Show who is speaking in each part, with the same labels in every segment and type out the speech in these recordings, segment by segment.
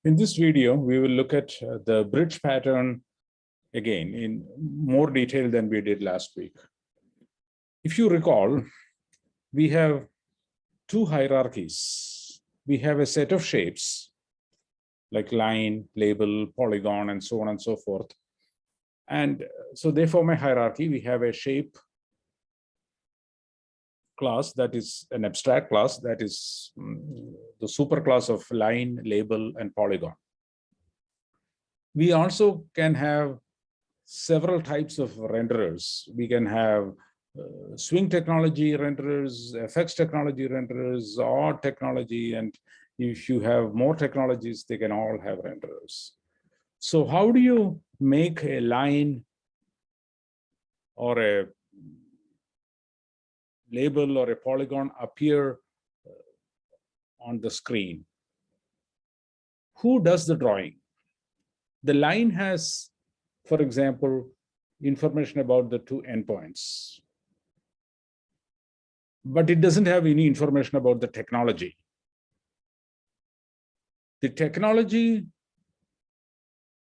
Speaker 1: In this video, we will look at the bridge pattern again in more detail than we did last week. If you recall, we have two hierarchies. We have a set of shapes like line, label, polygon, and so on and so forth. And so they form a hierarchy. We have a shape class that is an abstract class that is the superclass of line, label, and polygon. We also can have several types of renderers. We can have swing technology renderers, FX technology renderers, or technology, and if you have more technologies, they can all have renderers. So how do you make a line or a label or a polygon appear on the screen? Who does the drawing? The line has, for example, information about the two endpoints, but it doesn't have any information about the technology. The technology,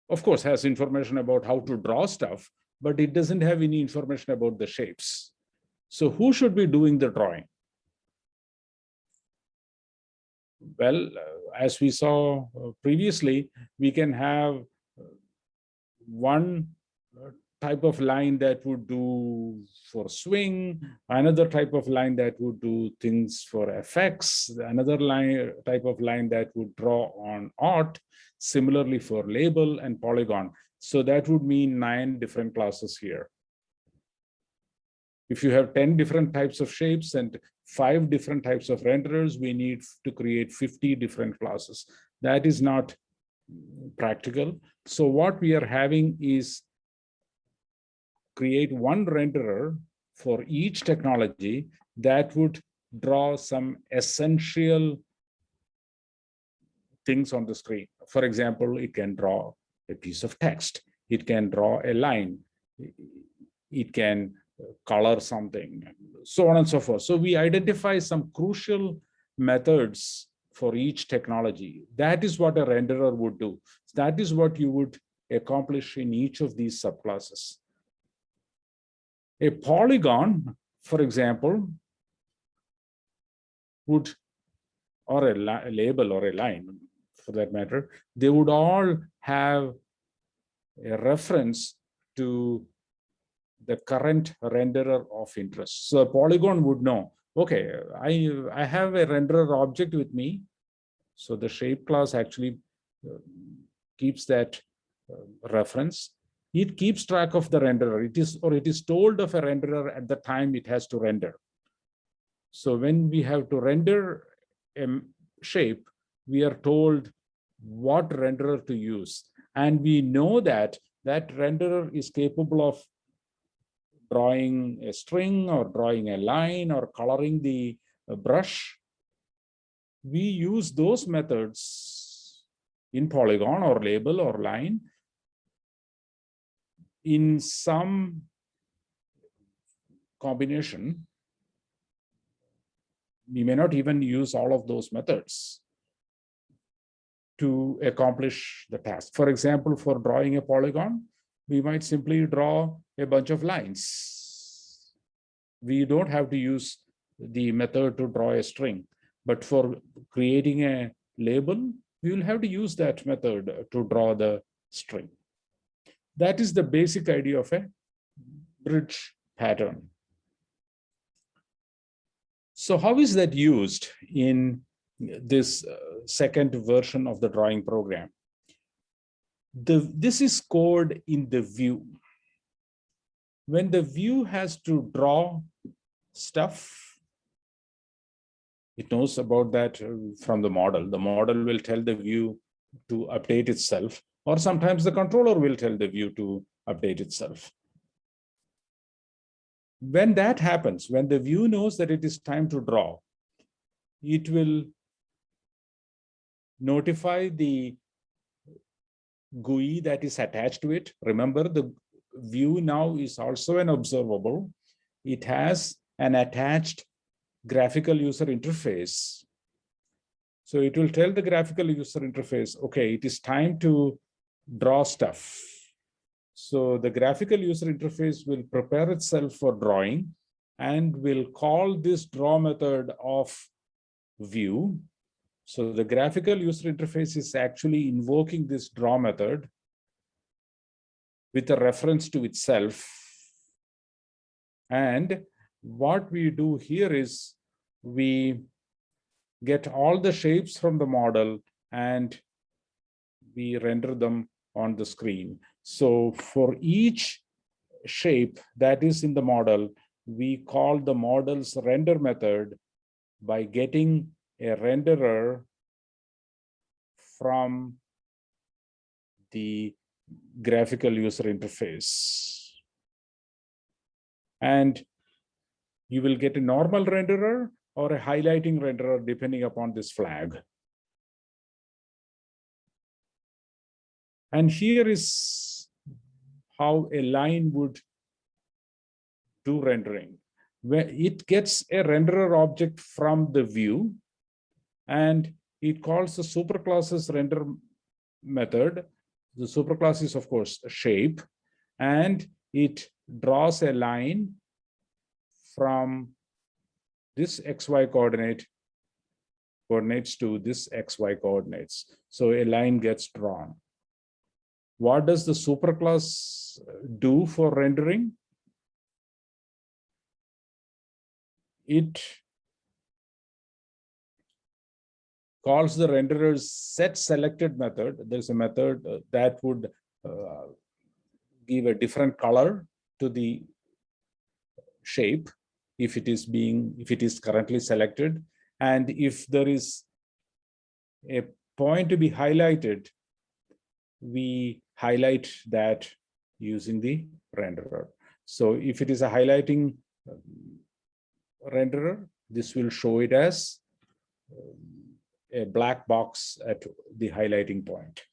Speaker 1: of course, has information about how to draw stuff, but it doesn't have any information about the shapes. So who should be doing the drawing? Well, as we saw previously, we can have one type of line that would do for swing, another type of line that would do things for FX, another type of line that would draw on art, similarly for label and polygon. So that would mean 9 different classes here. If you have 10 different types of shapes and 5 different types of renderers, we need to create 50 different classes. That is not practical. So what we are having is create one renderer for each technology that would draw some essential things on the screen. For example, it can draw a piece of text. It can draw a line. It can color something, so on and so forth. So we identify some crucial methods for each technology. That is what a renderer would do. That is what you would accomplish in each of these subclasses. A polygon, for example, would, or a label or a line for that matter, they would all have a reference to the current renderer of interest. So a polygon would know, okay, I have a renderer object with me. So the shape class actually keeps that reference. It keeps track of the renderer. It is told of a renderer at the time it has to render. So when we have to render a shape, we are told what renderer to use. And we know that that renderer is capable of drawing a string or drawing a line or coloring the brush. We use those methods in polygon or label or line. In some combination, we may not even use all of those methods to accomplish the task. For example, for drawing a polygon, we might simply draw a bunch of lines. We don't have to use the method to draw a string, but for creating a label, we will have to use that method to draw the string. That is the basic idea of a bridge pattern. So how is that used in this second version of the drawing program? This is code in the view. When the view has to draw stuff, it knows about that from the model. The model will tell the view to update itself, or sometimes the controller will tell the view to update itself. When that happens, when the view knows that it is time to draw, it will notify the GUI that is attached to it. Remember, the view now is also an observable. It has an attached graphical user interface. So it will tell the graphical user interface, okay, it is time to draw stuff. So the graphical user interface will prepare itself for drawing and will call this draw method of view. So the graphical user interface is actually invoking this draw method with a reference to itself. And what we do here is we get all the shapes from the model and we render them on the screen. So for each shape that is in the model, we call the model's render method by getting a renderer from the graphical user interface. And you will get a normal renderer or a highlighting renderer depending upon this flag. And here is how a line would do rendering. Where it gets a renderer object from the view and it calls the superclasses render method. The superclass is, of course, a shape, and it draws a line from this XY coordinates to this XY coordinates. So a line gets drawn. What does the superclass do for rendering? It calls the renderer's set selected method. There's a method that would give a different color to the shape if it is currently selected. And if there is a point to be highlighted, we highlight that using the renderer. So if it is a highlighting renderer, this will show it as a black box at the highlighting point.